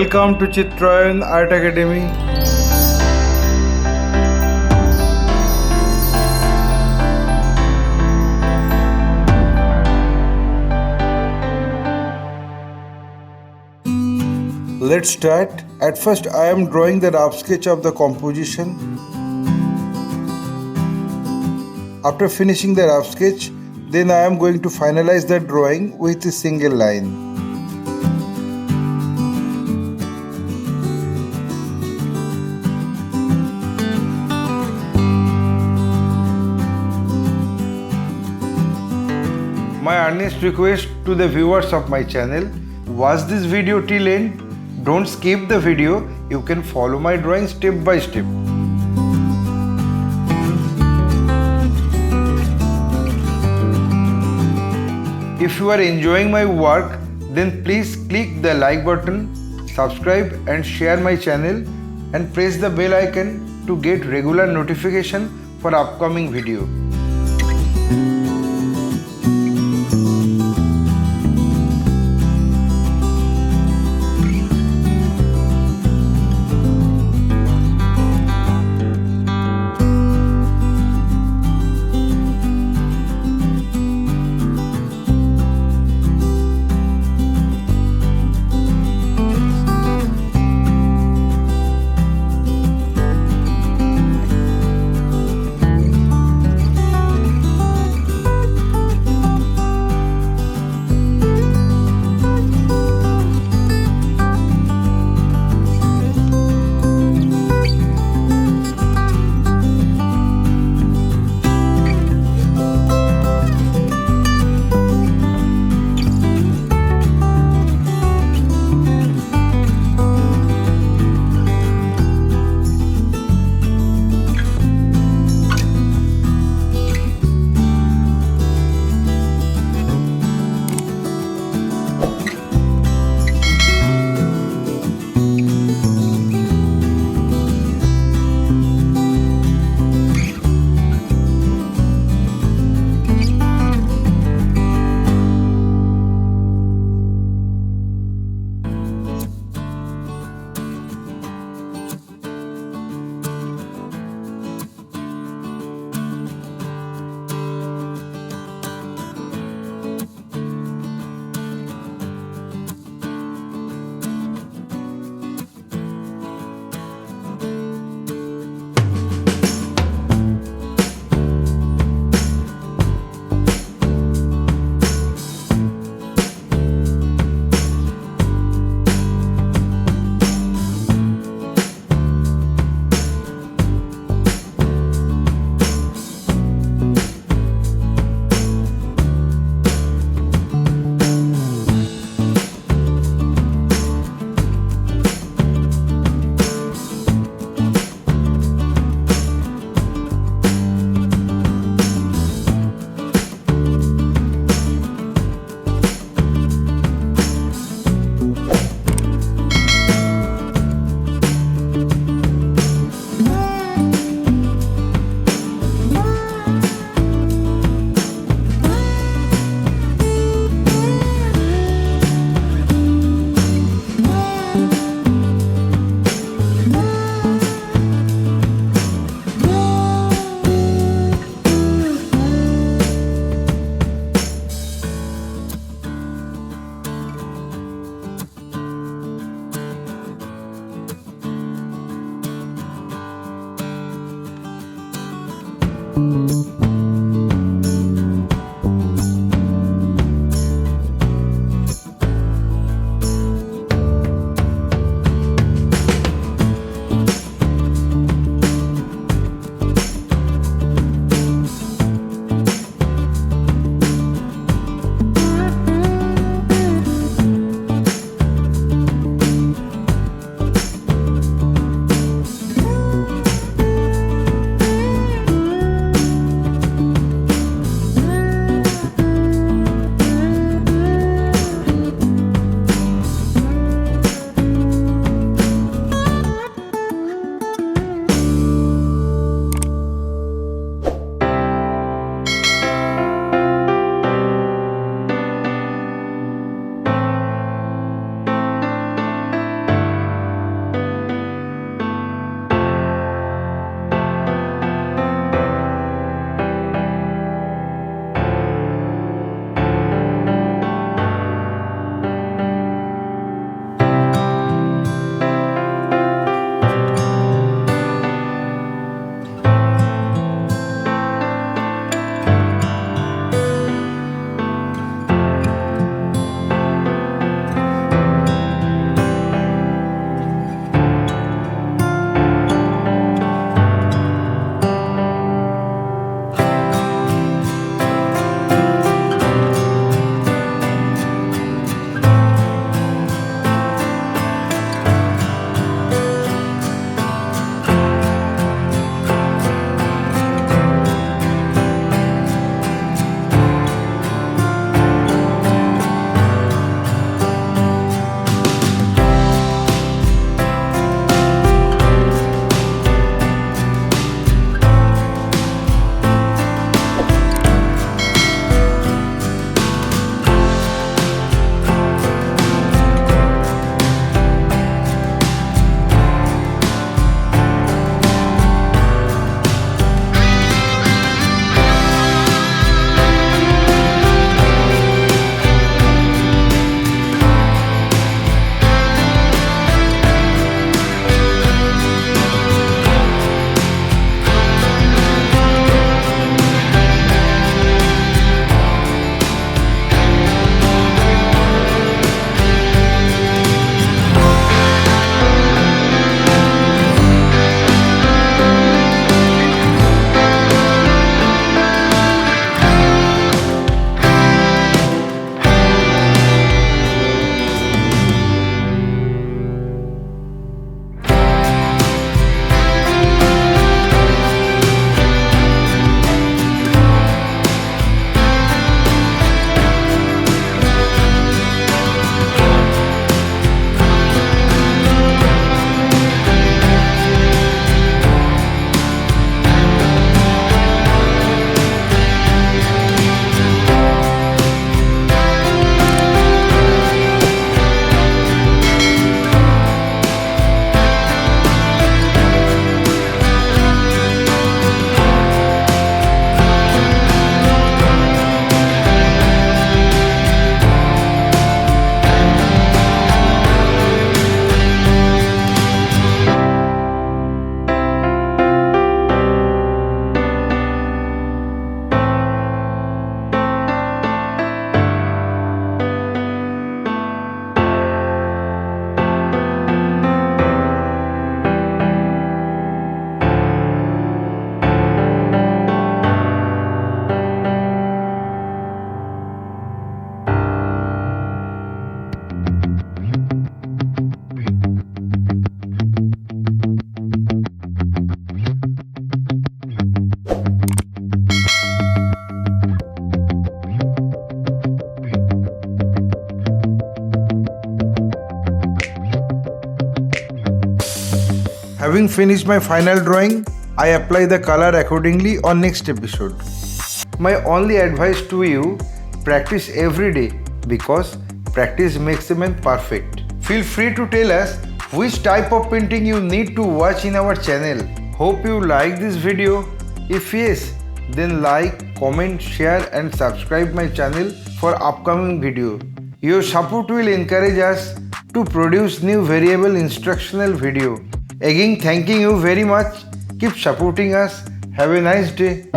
Welcome to Chitrayan Art Academy. Let's start. At first I am drawing the rough sketch of the composition. After finishing the rough sketch, then I am going to finalize the drawing with a single line. My earnest request to the viewers of my channel, watch this video till end. Don't skip the video. You can follow my drawing step by step. If you are enjoying my work, then please click the like button, subscribe and share my channel and press the bell icon to get regular notification for upcoming video. Having finished my final drawing, I apply the color accordingly on next episode. My only advice to you, practice every day because practice makes a man perfect. Feel free to tell us which type of painting you need to watch in our channel. Hope you like this video. If yes, then like, comment, share and subscribe my channel for upcoming video. Your support will encourage us to produce new variable instructional video. Again, thanking you very much. Keep supporting us. Have a nice day.